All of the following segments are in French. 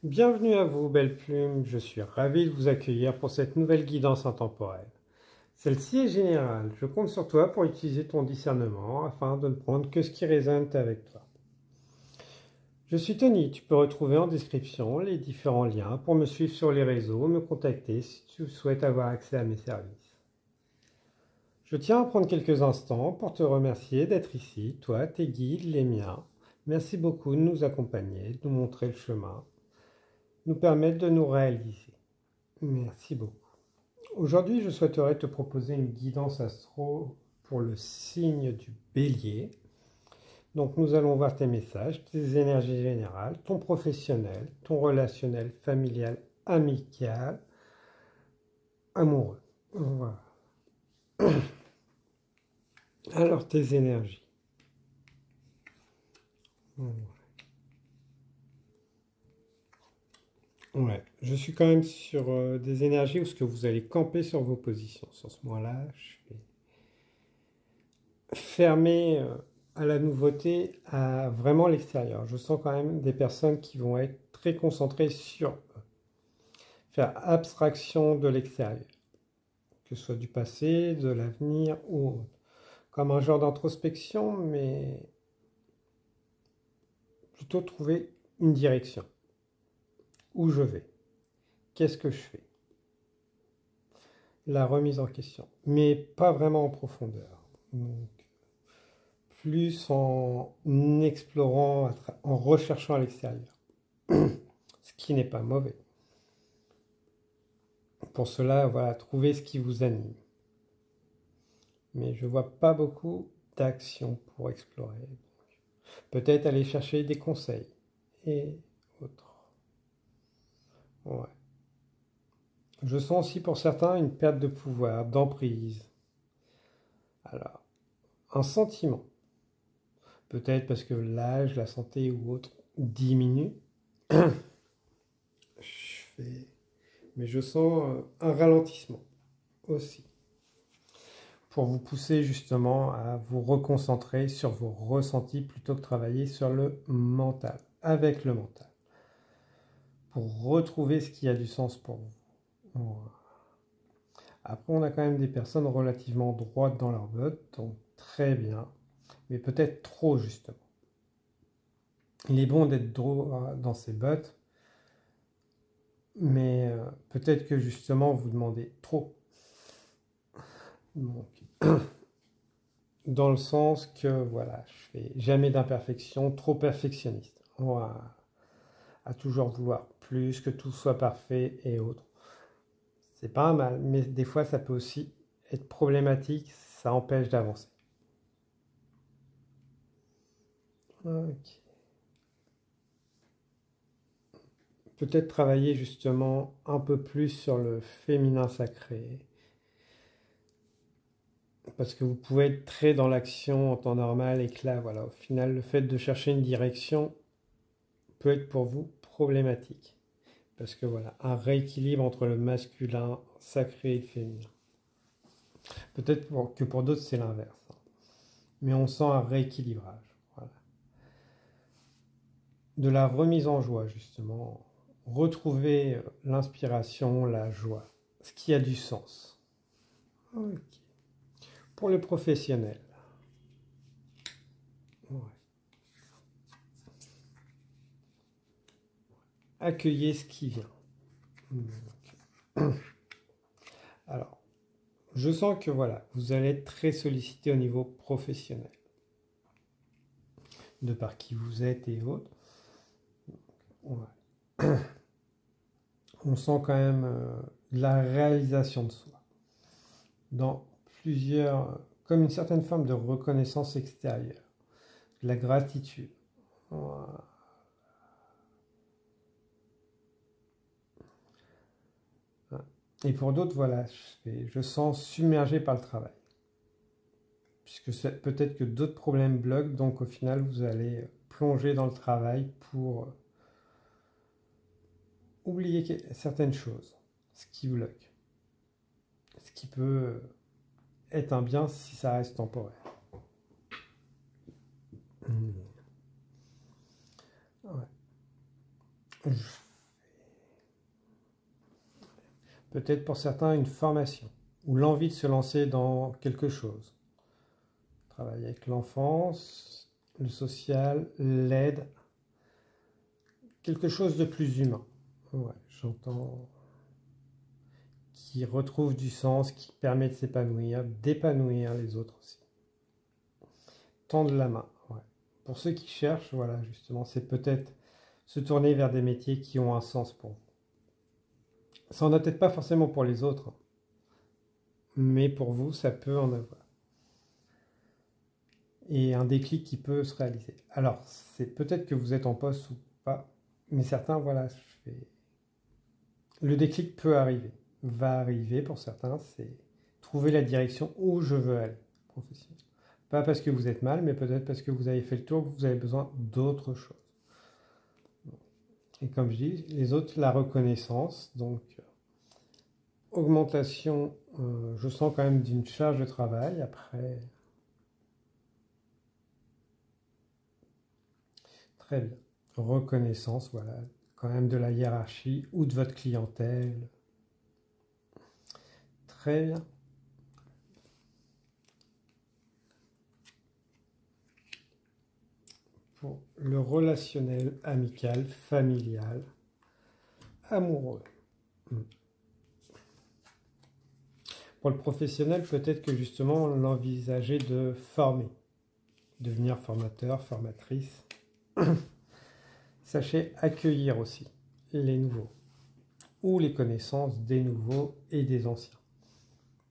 Bienvenue à vous, belle plume. Je suis ravi de vous accueillir pour cette nouvelle guidance intemporelle. Celle-ci est générale. Je compte sur toi pour utiliser ton discernement afin de ne prendre que ce qui résonne avec toi. Je suis Tony. Tu peux retrouver en description les différents liens pour me suivre sur les réseaux, me contacter si tu souhaites avoir accès à mes services. Je tiens à prendre quelques instants pour te remercier d'être ici, toi, tes guides, les miens. Merci beaucoup de nous accompagner, de nous montrer le chemin, nous permettre de nous réaliser. Merci beaucoup. Aujourd'hui, je souhaiterais te proposer une guidance astro pour le signe du Bélier. Donc, nous allons voir tes messages, tes énergies générales, ton professionnel, ton relationnel, familial, amical, amoureux. Voilà. Alors, tes énergies. Ouais, je suis quand même sur des énergies où ce que vous allez camper sur vos positions. Sur ce moment-là, je vais fermer à la nouveauté, à vraiment l'extérieur. Je sens quand même des personnes qui vont être très concentrées sur eux. Faire abstraction de l'extérieur, que ce soit du passé, de l'avenir ou autre. Comme un genre d'introspection, mais plutôt trouver une direction. Où je vais? Qu'est-ce que je fais? La remise en question, mais pas vraiment en profondeur. Donc, plus en explorant, en recherchant à l'extérieur. Ce qui n'est pas mauvais. Pour cela, voilà, trouvez ce qui vous anime. Mais je vois pas beaucoup d'action pour explorer. Peut-être aller chercher des conseils et autres. Ouais. Je sens aussi pour certains une perte de pouvoir, d'emprise. Alors, un sentiment. Peut-être parce que l'âge, la santé ou autre diminue. Mais je sens un ralentissement aussi. Pour vous pousser justement à vous reconcentrer sur vos ressentis plutôt que travailler sur le mental, avec le mental, pour retrouver ce qui a du sens pour vous. Après, on a quand même des personnes relativement droites dans leurs bottes, donc très bien, mais peut-être trop justement. Il est bon d'être droit dans ses bottes, mais peut-être que justement vous demandez trop. Donc, dans le sens que voilà, je fais jamais d'imperfection, trop perfectionniste. On va à toujours vouloir plus, que tout soit parfait et autres. C'est pas mal, mais des fois ça peut aussi être problématique, ça empêche d'avancer. Ok. Peut-être travailler justement un peu plus sur le féminin sacré. Parce que vous pouvez être très dans l'action en temps normal et que là, voilà, au final, le fait de chercher une direction peut être pour vous problématique. Parce que voilà, un rééquilibre entre le masculin sacré et le féminin. Peut-être que pour d'autres, c'est l'inverse. Mais on sent un rééquilibrage. Voilà. De la remise en joie, justement. Retrouver l'inspiration, la joie. Ce qui a du sens. Ok. Pour le professionnel. Ouais. Accueillez ce qui vient. Alors, je sens que voilà, vous allez être très sollicité au niveau professionnel. De par qui vous êtes et autres. Ouais. On sent quand même la réalisation de soi. Dans plusieurs, comme une certaine forme de reconnaissance extérieure. De la gratitude. Voilà. Et pour d'autres, voilà, je sens submergé par le travail. Puisque peut-être que d'autres problèmes bloquent, donc au final, vous allez plonger dans le travail pour oublier certaines choses, ce qui bloque. Ce qui peut être un bien si ça reste temporaire. Ouais. Peut-être pour certains une formation ou l'envie de se lancer dans quelque chose. Travailler avec l'enfance, le social, l'aide, quelque chose de plus humain. Ouais, j'entends, qui retrouve du sens, qui permet de s'épanouir, d'épanouir les autres aussi. Tendre la main. Ouais. Pour ceux qui cherchent, voilà, justement, c'est peut-être se tourner vers des métiers qui ont un sens pour vous. Ça n'en a peut-être pas forcément pour les autres, hein, mais pour vous, ça peut en avoir. Et un déclic qui peut se réaliser. Alors, c'est peut-être que vous êtes en poste ou pas, mais certains, voilà, le déclic peut arriver, va arriver pour certains, c'est trouver la direction où je veux aller, professionnellement. Pas parce que vous êtes mal, mais peut-être parce que vous avez fait le tour, que vous avez besoin d'autre chose. Et comme je dis, les autres, la reconnaissance, donc augmentation, je sens quand même d'une charge de travail, après... Très bien. Reconnaissance, voilà, quand même de la hiérarchie ou de votre clientèle. Très bien. Pour le relationnel, amical, familial, amoureux. Pour le professionnel, peut-être que justement, on l'envisageait de former, devenir formateur, formatrice. Sachez accueillir aussi les nouveaux ou les connaissances des nouveaux et des anciens.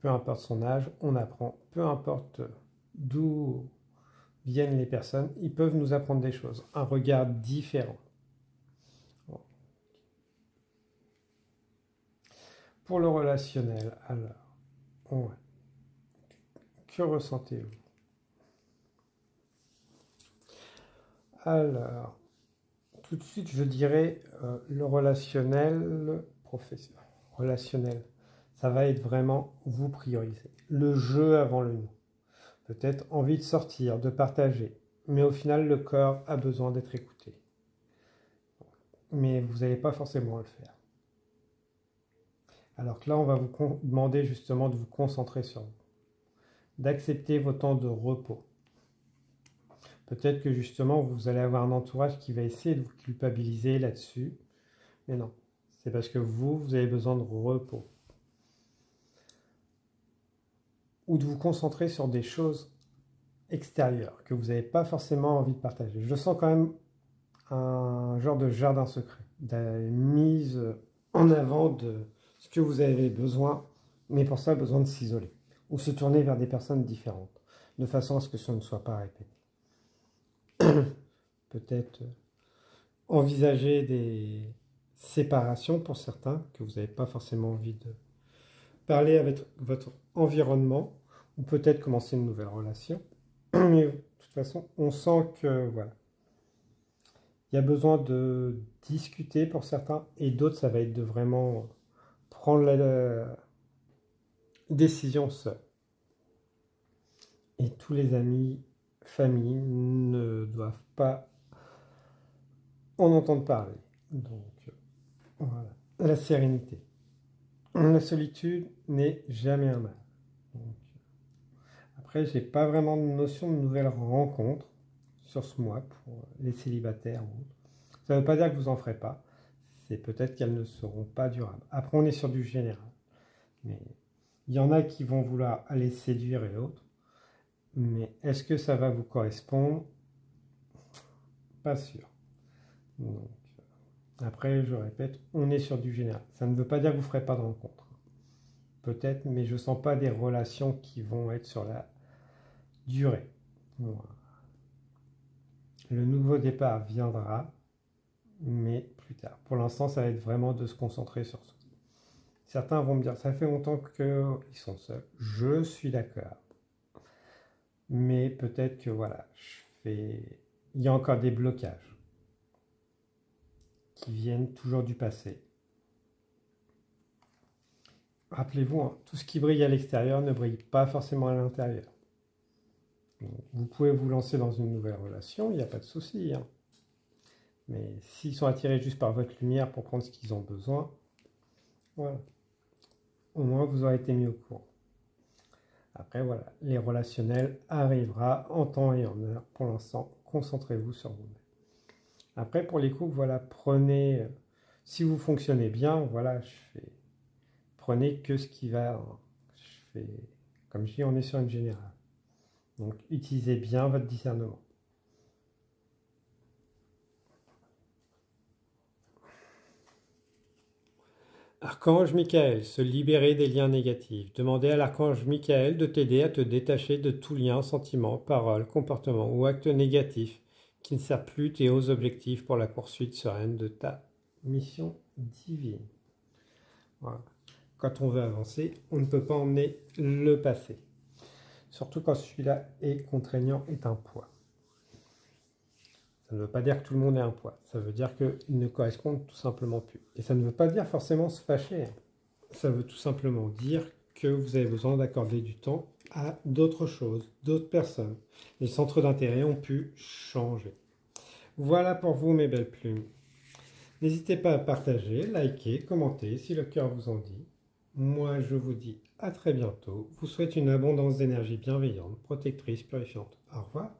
Peu importe son âge, on apprend. Peu importe d'où viennent les personnes, ils peuvent nous apprendre des choses, un regard différent. Bon. Pour le relationnel, alors, ouais. Que ressentez-vous? Alors, tout de suite, je dirais le relationnel, professionnel, relationnel. Ça va être vraiment vous prioriser. Le jeu avant le nous. Peut-être envie de sortir, de partager. Mais au final, le corps a besoin d'être écouté. Mais vous n'allez pas forcément le faire. Alors que là, on va vous demander justement de vous concentrer sur vous. D'accepter vos temps de repos. Peut-être que justement, vous allez avoir un entourage qui va essayer de vous culpabiliser là-dessus. Mais non, c'est parce que vous avez besoin de repos. Ou de vous concentrer sur des choses extérieures que vous n'avez pas forcément envie de partager. Je sens quand même un genre de jardin secret, de mise en avant de ce que vous avez besoin, mais pour ça, besoin de s'isoler ou se tourner vers des personnes différentes, de façon à ce que ça ne soit pas répété. Peut-être envisager des séparations pour certains, que vous n'avez pas forcément envie de parler avec votre environnement, ou peut-être commencer une nouvelle relation. Mais de toute façon, on sent que voilà, il y a besoin de discuter pour certains, et d'autres, ça va être de vraiment prendre la décision seul. Et tous les amis, familles ne doivent pas en entendre parler. Donc, voilà, la sérénité. La solitude n'est jamais un mal. Donc, après, j'ai pas vraiment de notion de nouvelles rencontres sur ce mois pour les célibataires ou autres. Ça ne veut pas dire que vous en ferez pas. C'est peut-être qu'elles ne seront pas durables. Après, on est sur du général. Mais il y en a qui vont vouloir aller séduire et autres. Mais est-ce que ça va vous correspondre? Pas sûr. Donc, après, je répète, on est sur du général. Ça ne veut pas dire que vous ne ferez pas de rencontres. Peut-être, mais je ne sens pas des relations qui vont être sur la durée. Voilà. Le nouveau départ viendra, mais plus tard. Pour l'instant, ça va être vraiment de se concentrer sur ça. Certains vont me dire, ça fait longtemps qu'ils sont seuls. Je suis d'accord. Mais peut-être que voilà, il y a encore des blocages qui viennent toujours du passé. Rappelez-vous, hein, tout ce qui brille à l'extérieur ne brille pas forcément à l'intérieur. Vous pouvez vous lancer dans une nouvelle relation, il n'y a pas de souci. Hein. Mais s'ils sont attirés juste par votre lumière pour prendre ce qu'ils ont besoin, voilà. au moins vous aurez été mis au courant. Après, voilà, les relationnels arrivera en temps et en heure. Pour l'instant, concentrez-vous sur vous-même. Après, pour les couples, voilà, prenez, si vous fonctionnez bien, voilà, prenez que ce qui va. Comme je dis, on est sur une générale. Donc, utilisez bien votre discernement. Archange Michael, se libérer des liens négatifs. Demandez à l'archange Michael de t'aider à te détacher de tout lien, sentiment, parole, comportement ou acte négatif qui ne sert plus tes hauts objectifs pour la poursuite sereine de ta mission divine. Voilà. Quand on veut avancer, on ne peut pas emmener le passé. Surtout quand celui-là est contraignant, est un poids. Ça ne veut pas dire que tout le monde est un poids. Ça veut dire qu'ils ne correspondent tout simplement plus. Et ça ne veut pas dire forcément se fâcher. Ça veut tout simplement dire que vous avez besoin d'accorder du temps à d'autres choses, d'autres personnes. Les centres d'intérêt ont pu changer. Voilà pour vous mes belles plumes. N'hésitez pas à partager, liker, commenter si le cœur vous en dit. Moi je vous dis à très bientôt. Vous souhaite une abondance d'énergie bienveillante, protectrice, purifiante. Au revoir.